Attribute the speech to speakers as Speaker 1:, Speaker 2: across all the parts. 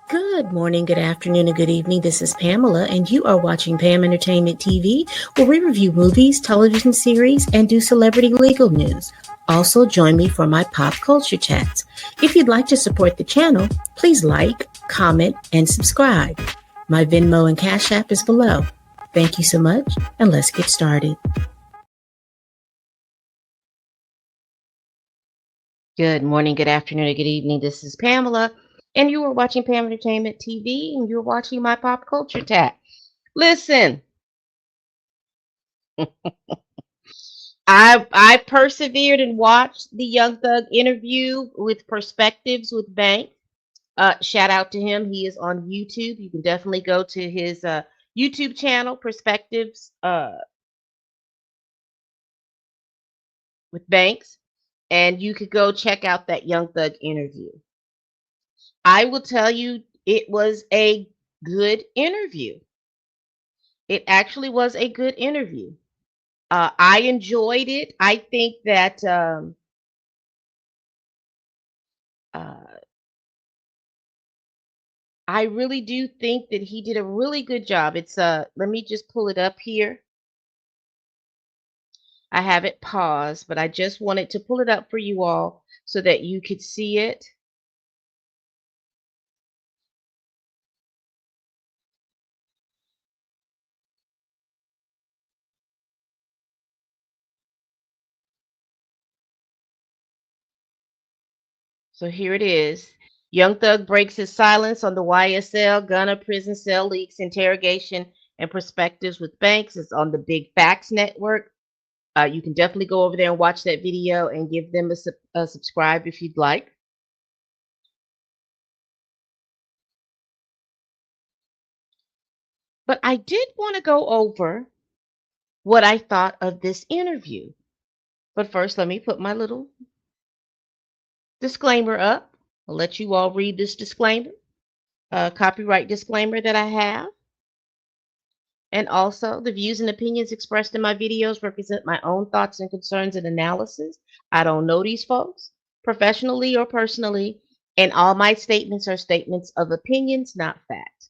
Speaker 1: Good morning, good afternoon, and good evening. This is Pamela, and you are watching Pam Entertainment TV, where we review movies, television series, and do celebrity legal news. Also, join me for my pop culture chats. If you'd like to support the channel, please like, comment, and subscribe. My Venmo and Cash App is below. Thank you so much, and let's get started. Good morning, good afternoon, and good evening. This is Pamela, and you are watching Pam Entertainment TV, and you're watching my pop culture chat. Listen, I persevered and watched the Young Thug interview with Perspectives with Bank. Shout out to him. He is on YouTube. You can definitely go to his YouTube channel, Perspectives with Banks, and you could go check out that Young Thug interview. I will tell you, it was a good interview. It actually was a good interview. I enjoyed it. I think that uh, I really do think that he did a really good job. It's let me just pull it up here. I have it paused, but I just wanted to pull it up for you all so that you could see it. So here it is. Young Thug breaks his silence on the YSL, Gunna prison cell leaks, interrogation, and perspectives with Banks. It's on the Big Facts Network. You can definitely go over there and watch that video and give them a subscribe if you'd like. But I did want to go over what I thought of this interview. But first, let me put my little disclaimer up. I'll let you all read this disclaimer, copyright disclaimer that I have. And also, the views and opinions expressed in my videos represent my own thoughts and concerns and analysis. I don't know these folks, professionally or personally, and all my statements are statements of opinions, not fact.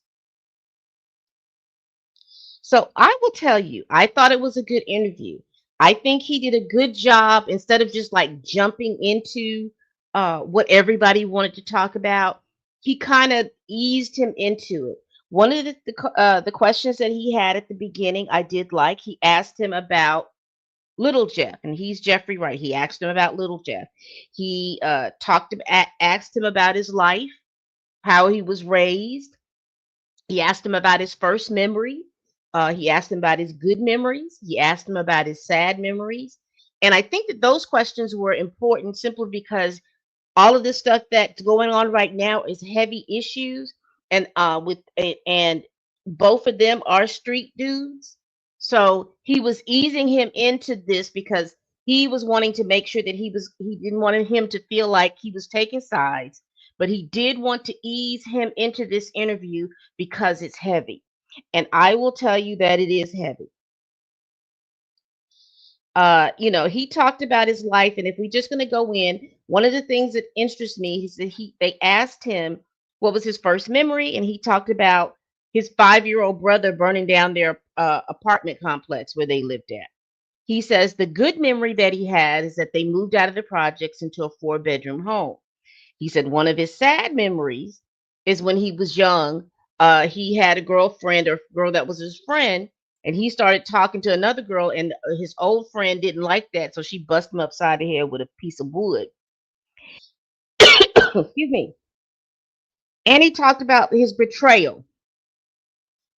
Speaker 1: So I will tell you, I thought it was a good interview. I think he did a good job instead of just like jumping into what everybody wanted to talk about. He kind of eased him into it. One of the questions that he had at the beginning, I did like. He asked him about Little Jeff, and he's Jeffrey Wright. He asked him about Little Jeff. He asked him about his life, how he was raised. He asked him about his first memory. He asked him about his good memories. He asked him about his sad memories. And I think that those questions were important simply because all of this stuff that's going on right now is heavy issues, and and both of them are street dudes. So he was easing him into this because he was wanting to make sure that he didn't want him to feel like he was taking sides, but he did want to ease him into this interview because it's heavy. And I will tell you that it is heavy. He talked about his life, and if we're just going to go in, one of the things that interests me is that they asked him what was his first memory, and he talked about his 5-year-old brother burning down their apartment complex where they lived at. He says the good memory that he had is that they moved out of the projects into a 4-bedroom home. He said one of his sad memories is when he was young. He had a girlfriend or girl that was his friend, and he started talking to another girl, and his old friend didn't like that, so she busted him upside the head with a piece of wood. Excuse me. And he talked about his betrayal,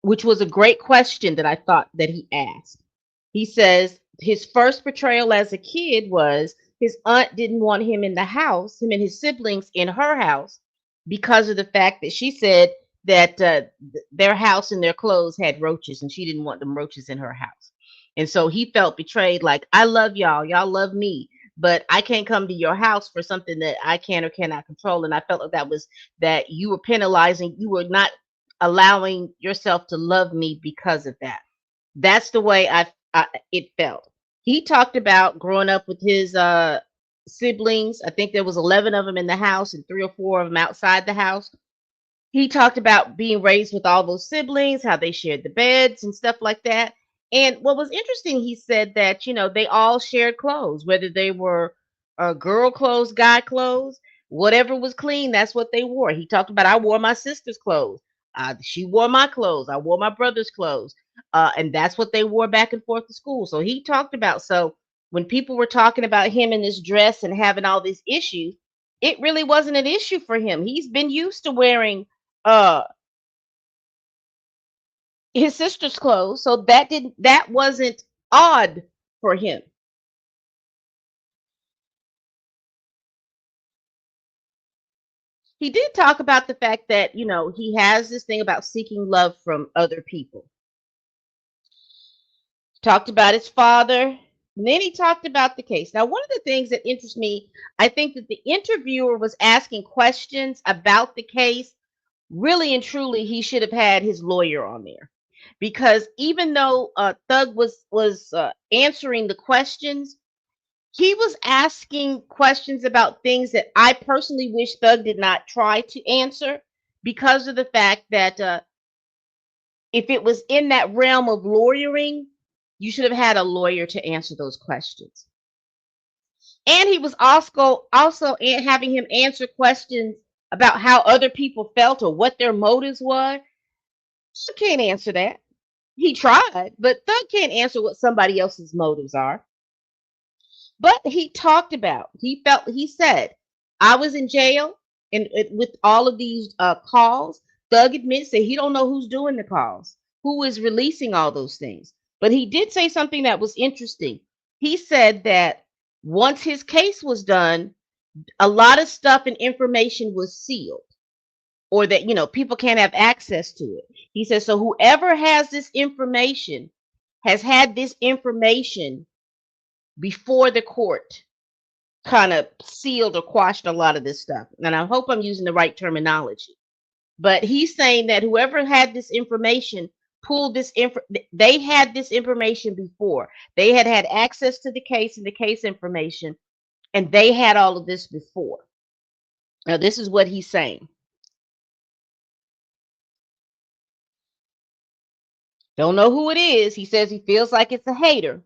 Speaker 1: which was a great question that I thought that he asked. He says his first betrayal as a kid was his aunt didn't want him in the house, him and his siblings in her house, because of the fact that she said that their house and their clothes had roaches, and she didn't want them roaches in her house. And so he felt betrayed, like, I love y'all love me, but I can't come to your house for something that I can or cannot control. And I felt like that you were penalizing, you were not allowing yourself to love me because of that. That's the way it felt. He talked about growing up with his siblings. I think there was 11 of them in the house and 3 or 4 of them outside the house. He talked about being raised with all those siblings, how they shared the beds and stuff like that. And what was interesting, he said that, they all shared clothes, whether they were girl clothes, guy clothes, whatever was clean, that's what they wore. He talked about, I wore my sister's clothes. She wore my clothes. I wore my brother's clothes. And that's what they wore back and forth to school. So he talked about, so when people were talking about him in this dress and having all these issues, it really wasn't an issue for him. He's been used to wearing uh his sister's clothes, so that wasn't odd for him. He did talk about the fact that, he has this thing about seeking love from other people. Talked about his father, and then he talked about the case. Now, one of the things that interests me, I think that the interviewer was asking questions about the case. Really and truly, he should have had his lawyer on there, because even though Thug was answering the questions, he was asking questions about things that I personally wish Thug did not try to answer, because of the fact that if it was in that realm of lawyering, you should have had a lawyer to answer those questions. And he was also having him answer questions about how other people felt or what their motives were. Thug can't answer that. He tried, but Thug can't answer what somebody else's motives are. But he said, I was in jail, and with all of these calls, Thug admits that he don't know who's doing the calls, who is releasing all those things. But he did say something that was interesting. He said that once his case was done, a lot of stuff and information was sealed, or that, people can't have access to it. He says, so whoever has this information has had this information before the court kind of sealed or quashed a lot of this stuff. And I hope I'm using the right terminology. But he's saying that whoever had this information pulled this they had this information before. They had access to the case and the case information, and they had all of this before. Now, this is what he's saying. Don't know who it is. He says he feels like it's a hater.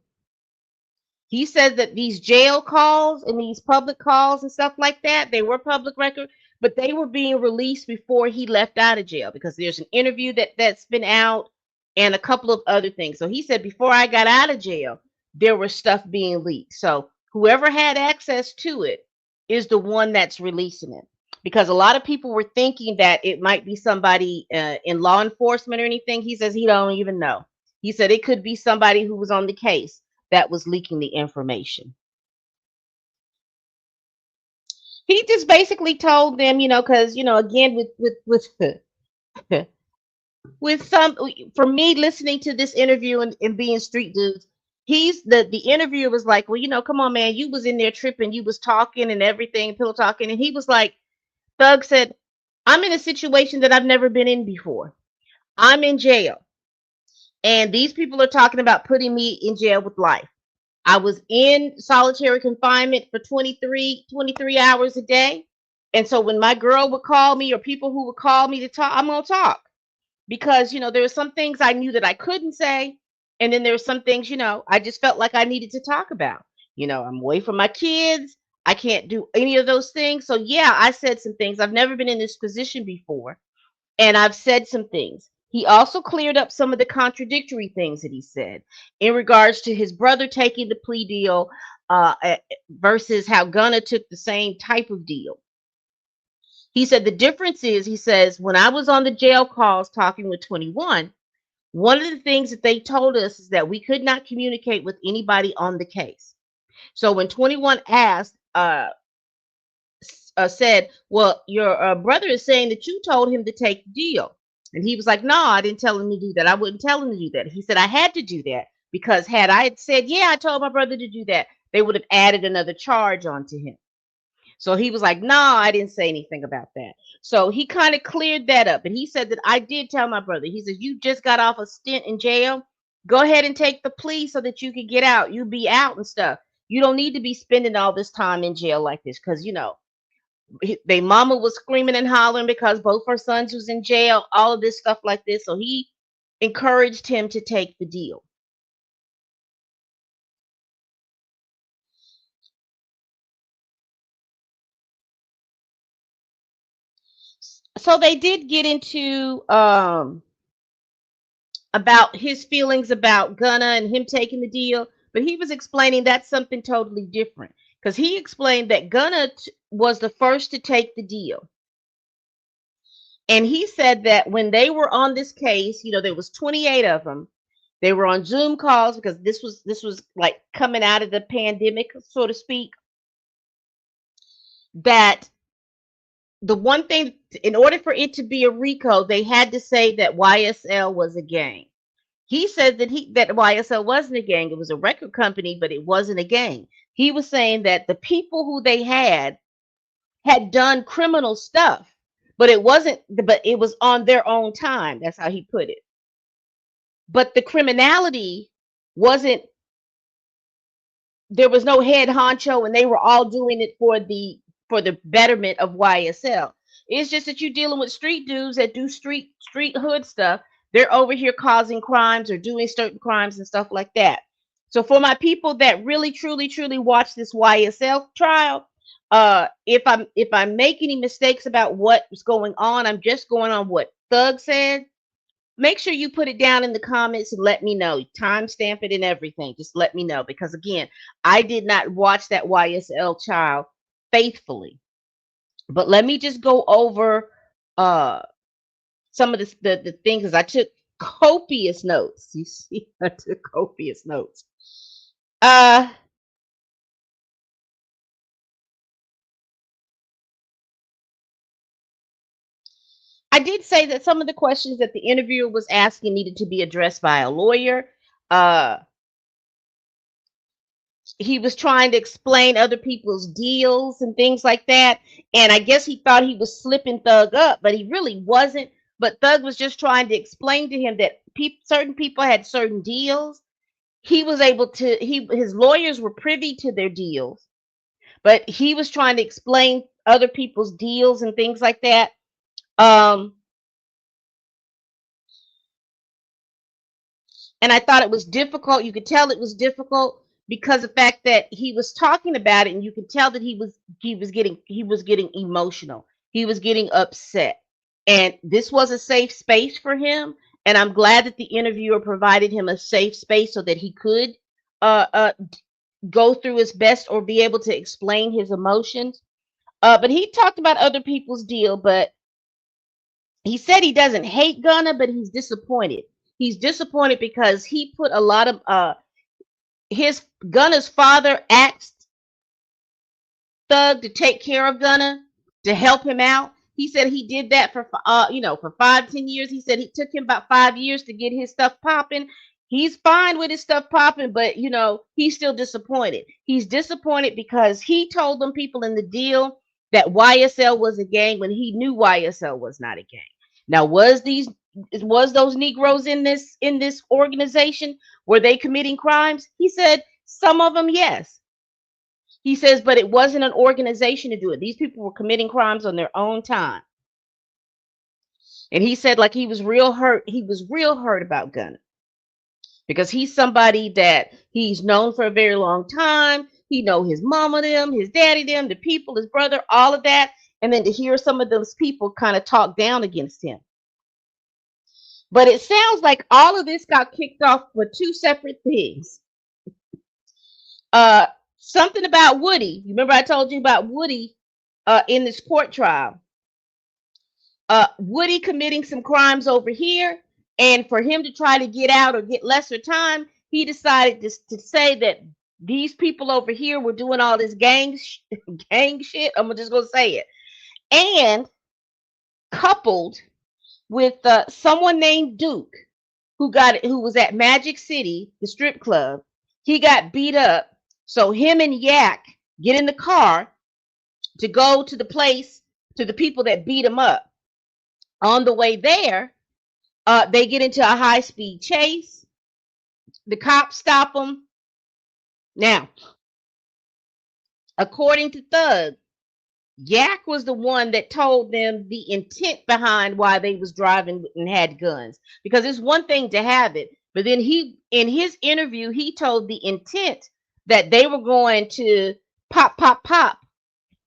Speaker 1: He says that these jail calls and these public calls and stuff like that, they were public record, but they were being released before he left out of jail, because there's an interview that's been out and a couple of other things. So he said, before I got out of jail, there was stuff being leaked. So whoever had access to it is the one that's releasing it. Because a lot of people were thinking that it might be somebody in law enforcement or anything. He says he don't even know. He said it could be somebody who was on the case that was leaking the information. He just basically told them, because again, with with some, for me listening to this interview and being street dudes, the interviewer was like, well, come on, man, you was in there tripping, you was talking and everything, pillow talking, and he was like, Thug said, I'm in a situation that I've never been in before. I'm in jail, and these people are talking about putting me in jail with life. I was in solitary confinement for 23 hours a day. And so when my girl would call me, or people who would call me to talk, I'm going to talk, because, there were some things I knew that I couldn't say. And then there were some things, I just felt like I needed to talk about. I'm away from my kids. I can't do any of those things. So, yeah, I said some things. I've never been in this position before, and I've said some things. He also cleared up some of the contradictory things that he said in regards to his brother taking the plea deal, versus how Gunna took the same type of deal. He said the difference is, he says, when I was on the jail calls talking with 21, one of the things that they told us is that we could not communicate with anybody on the case. So when 21 asked, said, well, your brother is saying that you told him to take the deal. And he was like, no, I didn't tell him to do that. I wouldn't tell him to do that. He said, I had to do that, because had I said, yeah, I told my brother to do that, they would have added another charge onto him. So he was like, no, I didn't say anything about that. So he kind of cleared that up. And he said that I did tell my brother. He says, you just got off a stint in jail. Go ahead and take the plea so that you could get out. You be out and stuff. You don't need to be spending all this time in jail like this, because, Their mama was screaming and hollering because both her sons was in jail, all of this stuff like this. So he encouraged him to take the deal. So they did get into about his feelings about Gunna and him taking the deal, but he was explaining that's something totally different because he explained that Gunna was the first to take the deal. And he said that when they were on this case, there was 28 of them. They were on Zoom calls because this was like coming out of the pandemic, so to speak. That the one thing, in order for it to be a RICO, they had to say that YSL was a gang. He said that YSL wasn't a gang; it was a record company, but it wasn't a gang. He was saying that the people who they had done criminal stuff, but it wasn't. But it was on their own time. That's how he put it. But the criminality wasn't. There was no head honcho, and they were all doing it for the betterment of YSL. It's just that you're dealing with street dudes that do street hood stuff. They're over here causing crimes or doing certain crimes and stuff like that. So for my people that really truly truly watch this YSL trial, if I make any mistakes about what's going on, I'm just going on what Thug said. Make sure you put it down in the comments and let me know. Timestamp it and everything. Just let me know because again, I did not watch that YSL child faithfully. But let me just go over uh some of the things as I took copious notes. You see, I took copious notes. Uh I did say that some of the questions that the interviewer was asking needed to be addressed by a lawyer. Uh he was trying to explain other people's deals and things like that. And I guess he thought he was slipping Thug up, but he really wasn't. But Thug was just trying to explain to him that certain people had certain deals. He was able to, his lawyers were privy to their deals, but he was trying to explain other people's deals and things like that. Um, and I thought it was difficult. You could tell it was difficult because the fact that he was talking about it, and you could tell that he was getting emotional. He was getting upset, and this was a safe space for him. And I'm glad that the interviewer provided him a safe space so that he could uh, uh, go through his best or be able to explain his emotions. But he talked about other people's deal, but he said he doesn't hate Gunna, but he's disappointed. He's disappointed because he put a lot of his Gunna's father asked Thug to take care of Gunna to help him out. He said he did that for 5-10 years. He said it took him about 5 years to get his stuff popping. He's fine with his stuff popping, but he's still disappointed. He's disappointed because he told them people in the deal that YSL was a gang when he knew YSL was not a gang. Now, was those Negroes in this organization? Were they committing crimes? He said some of them, yes. He says, but it wasn't an organization to do it. These people were committing crimes on their own time. And he said, like, he was real hurt. He was real hurt about Gunna because he's somebody that he's known for a very long time. He know his mama them, his daddy them, the people, his brother, all of that. And then to hear some of those people kind of talk down against him. But it sounds like all of this got kicked off for two separate things. Uh, Something about Woody. You remember I told you about Woody in this court trial. Woody committing some crimes over here, and for him to try to get out or get lesser time, he decided to say that these people over here were doing all this gang shit. I'm just gonna say it, and coupled with someone named Duke who was at Magic City, the strip club. He got beat up, so him and Yak get in the car to go to the place to the people that beat him up. On the way there, they get into a high speed chase. The cops stop them. Now, according to Thug, Yak was the one that told them the intent behind why they was driving and had guns. Because it's one thing to have it, but then he, in his interview, he told the intent that they were going to pop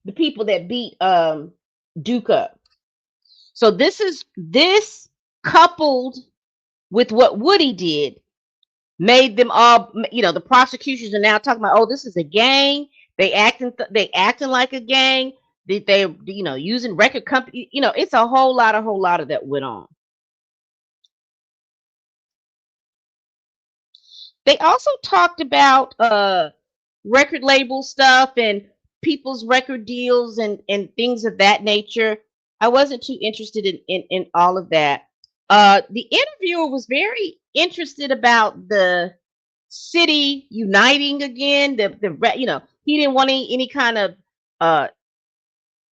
Speaker 1: the people that beat Duke up. So this coupled with what Woody did made them all, the prosecutions are now talking about, oh, this is a gang. They acting like a gang. They using record company. It's a whole lot of that went on. They also talked about record label stuff and people's record deals and things of that nature. I wasn't too interested in all of that. The interviewer was very interested about the city uniting again. He didn't want any kind of uh,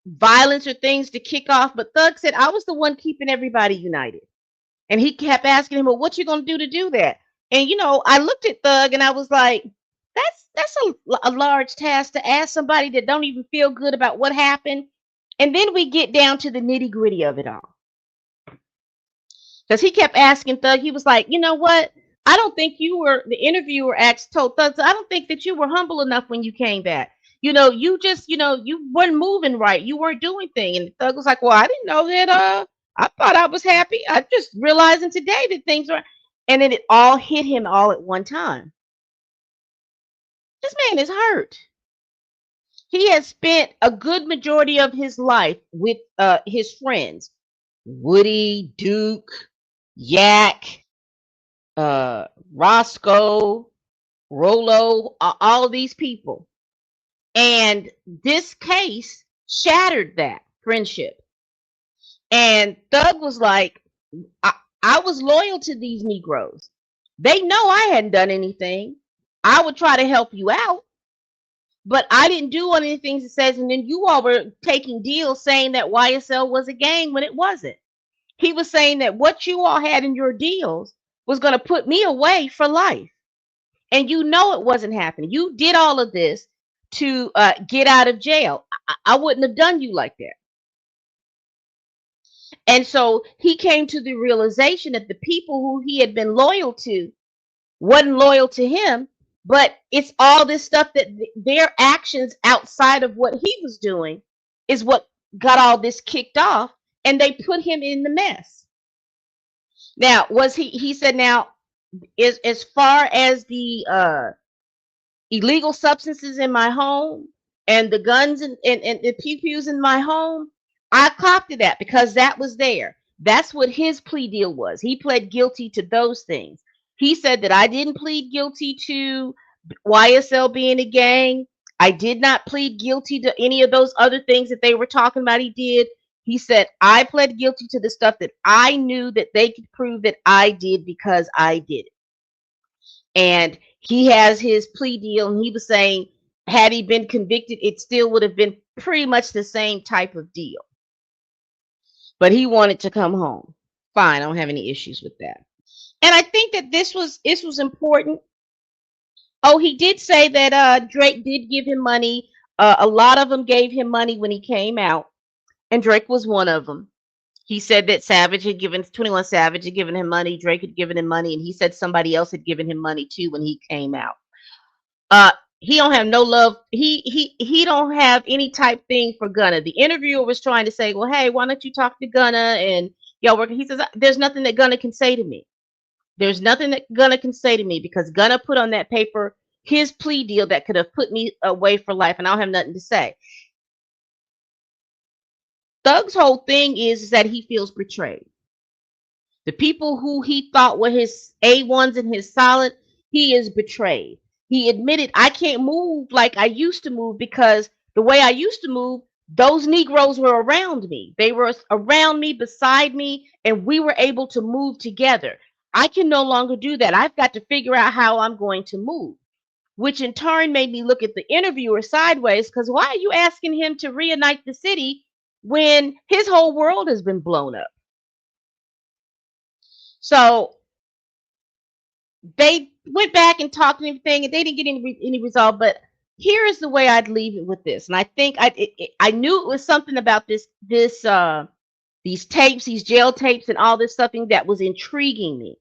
Speaker 1: violence or things to kick off. But Thug said, I was the one keeping everybody united. And he kept asking him, well, what you gonna do that? And I looked at Thug and I was like, that's a large task to ask somebody that don't even feel good about what happened. And then we get down to the nitty gritty of it all. Because he kept asking Thug, he was like, you know what? I don't think you were, the interviewer asked, told Thug, I don't think that you were humble enough when you came back. You just, you weren't moving right. You weren't doing things. And Thug was like, well, I didn't know that. I thought I was happy. I just realizing today that things are, and then it all hit him all at one time. This man is hurt. He has spent a good majority of his life with his friends, Woody, Duke, Yak, Roscoe, Rolo, all of these people. And this case shattered that friendship. And Thug was like, I was loyal to these Negroes. They know I hadn't done anything. I would try to help you out, but I didn't do anything that says, and then you all were taking deals saying that YSL was a gang when it wasn't. He was saying that what you all had in your deals was going to put me away for life. And it wasn't happening. You did all of this to get out of jail. I wouldn't have done you like that. And so he came to the realization that the people who he had been loyal to wasn't loyal to him, but it's all this stuff that their actions outside of what he was doing is what got all this kicked off, and they put him in the mess. Now, was he said now, as far as the illegal substances in my home and the guns and the pew pews in my home, I copped to that because that was there. That's what his plea deal was. He pled guilty to those things. He said that I didn't plead guilty to YSL being a gang. I did not plead guilty to any of those other things that they were talking about he did. He said, I pled guilty to the stuff that I knew that they could prove that I did because I did it. And he has his plea deal, and he was saying, had he been convicted, it still would have been pretty much the same type of deal. But he wanted to come home. Fine, I don't have any issues with that. And I think that this was important. Oh, he did say that Drake did give him money. A lot of them gave him money when he came out, and Drake was one of them. He said that Savage had given 21 Savage had given him money, Drake had given him money, and he said somebody else had given him money too when he came out. Uh, he don't have no love. He don't have any type thing for Gunna. The interviewer was trying to say, well, hey, why don't you talk to Gunna and y'all working? He says, there's nothing that Gunna can say to me. There's nothing that Gunna can say to me because Gunna put on that paper his plea deal that could have put me away for life, and I don't have nothing to say. Thug's whole thing is that he feels betrayed. The people who he thought were his A1s and his solid, he is betrayed. He admitted, I can't move like I used to move because the way I used to move, those Negroes were around me. They were around me, beside me, and we were able to move together. I can no longer do that. I've got to figure out how I'm going to move, which in turn made me look at the interviewer sideways because why are you asking him to reunite the city when his whole world has been blown up? So they went back and talked and everything, and they didn't get any result. But here is the way I'd leave it with this, and I think I knew it was something about this these tapes, these jail tapes, and all this stuff that was intriguing me.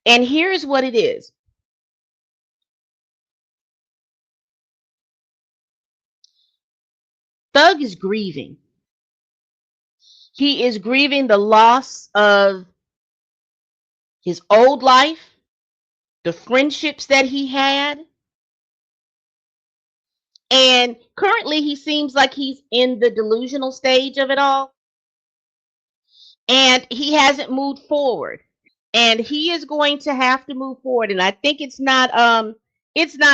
Speaker 1: And here's what it is: Thug is grieving. He is grieving the loss of his old life, the friendships that he had, and currently he seems like he's in the delusional stage of it all, and he hasn't moved forward. And he is going to have to move forward. And I think it's not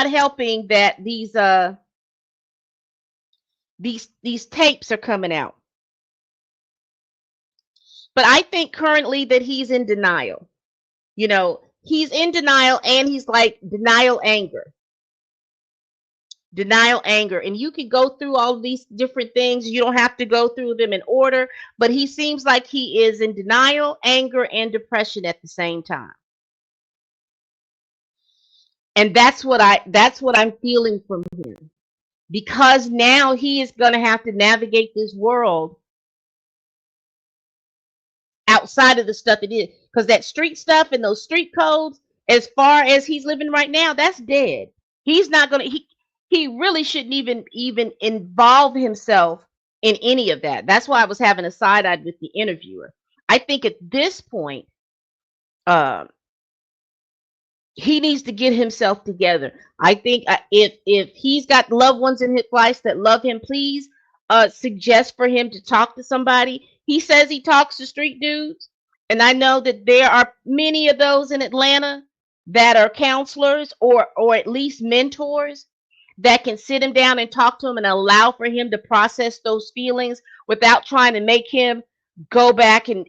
Speaker 1: helping that these tapes are coming out. But I think currently that he's in denial. He's in denial, and he's like denial anger, and you can go through all these different things. You don't have to go through them in order, but he seems like he is in denial, anger, and depression at the same time. And that's what I'm feeling from him, because now he is going to have to navigate this world outside of the stuff it is, because that street stuff and those street codes, as far as he's living right now, that's dead. He's not going to he really shouldn't even involve himself in any of that. That's why I was having a side eye with the interviewer. I think at this point, uh, he needs to get himself together. I think if he's got loved ones in his life that love him, please suggest for him to talk to somebody. He says he talks to street dudes, and I know that there are many of those in Atlanta that are counselors or at least mentors that can sit him down and talk to him and allow for him to process those feelings without trying to make him go back and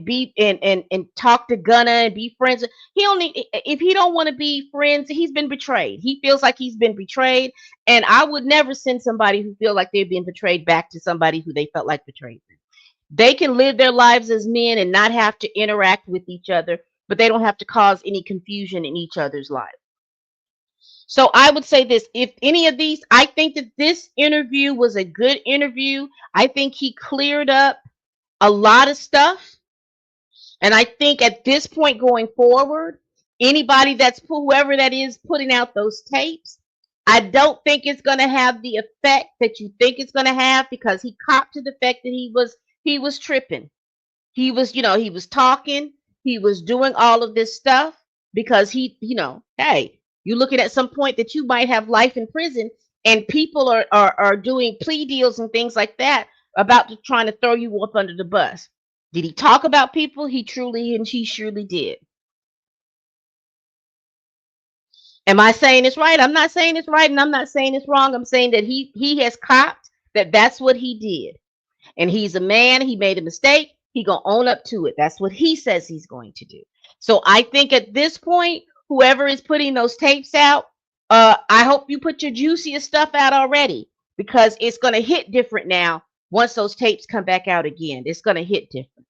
Speaker 1: be and talk to Gunna and be friends. He only If he don't want to be friends, he's been betrayed. He feels like he's been betrayed, and I would never send somebody who feel like they've been betrayed back to somebody who they felt like betrayed them. They can live their lives as men and not have to interact with each other, but they don't have to cause any confusion in each other's life. So I would say this: if any of these, I think that this interview was a good interview. I think he cleared up a lot of stuff. And I think at this point going forward, anybody whoever that is putting out those tapes, I don't think it's going to have the effect that you think it's going to have, because he copped to the fact that he was tripping. He was talking, he was doing all of this stuff because hey, you're looking at some point that you might have life in prison, and people are doing plea deals and things like that about trying to throw you up under the bus. Did he talk about people? He surely did. Am I saying it's right? I'm not saying it's right, and I'm not saying it's wrong. I'm saying that he has copped that that's what he did. And he's a man. He made a mistake. He gonna own up to it. That's what he says he's going to do. So I think at this point, whoever is putting those tapes out, I hope you put your juiciest stuff out already, because it's gonna hit different now. Once those tapes come back out again, it's gonna hit different.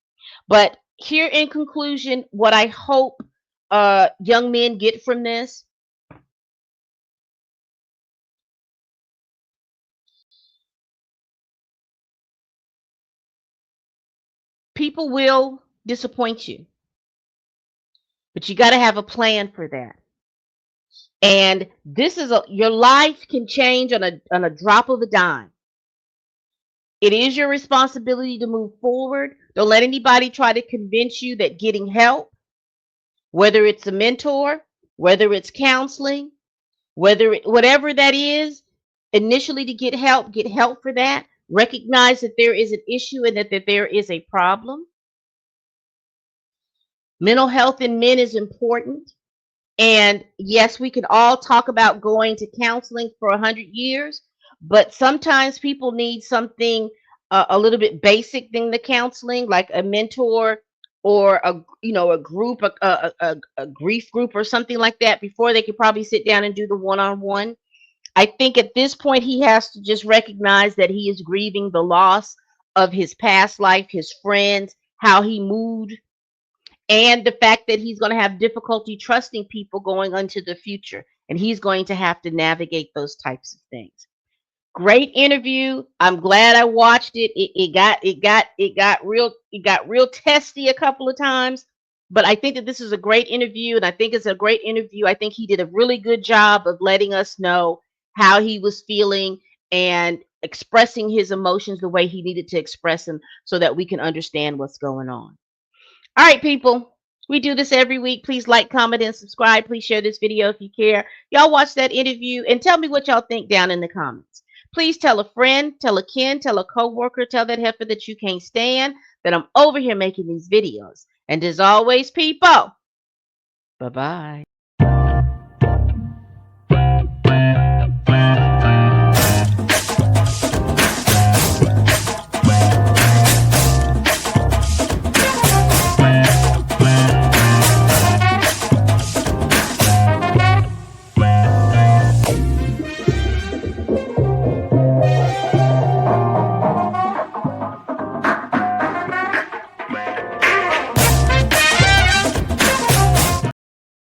Speaker 1: But here, in conclusion, what I hope young men get from this: people will disappoint you, but you got to have a plan for that. And your life can change on a drop of a dime. It is your responsibility to move forward. Don't let anybody try to convince you that getting help, whether it's a mentor, whether it's counseling, whatever that is, initially to get help for that. Recognize that there is an issue and that there is a problem. Mental health in men is important. And yes, we can all talk about going to counseling for 100 years, but sometimes people need something a little bit basic than the counseling, like a mentor or a group, a grief group or something like that, before they could probably sit down and do the one-on-one. I think at this point he has to just recognize that he is grieving the loss of his past life, his friends, how he moved, and the fact that he's going to have difficulty trusting people going into the future. and he's going to have to navigate those types of things. Great interview. I'm glad I watched it. It got real testy a couple of times, but I think that this is a great interview, and I think it's a great interview. I think he did a really good job of letting us know how he was feeling and expressing his emotions the way he needed to express them so that we can understand what's going on. All right, people. We do this every week. Please like, comment, and subscribe. Please share this video if you care. Y'all watch that interview and tell me what y'all think down in the comments. Please tell a friend, tell a kin, tell a coworker, tell that heifer that you can't stand that I'm over here making these videos. And as always, people, bye-bye.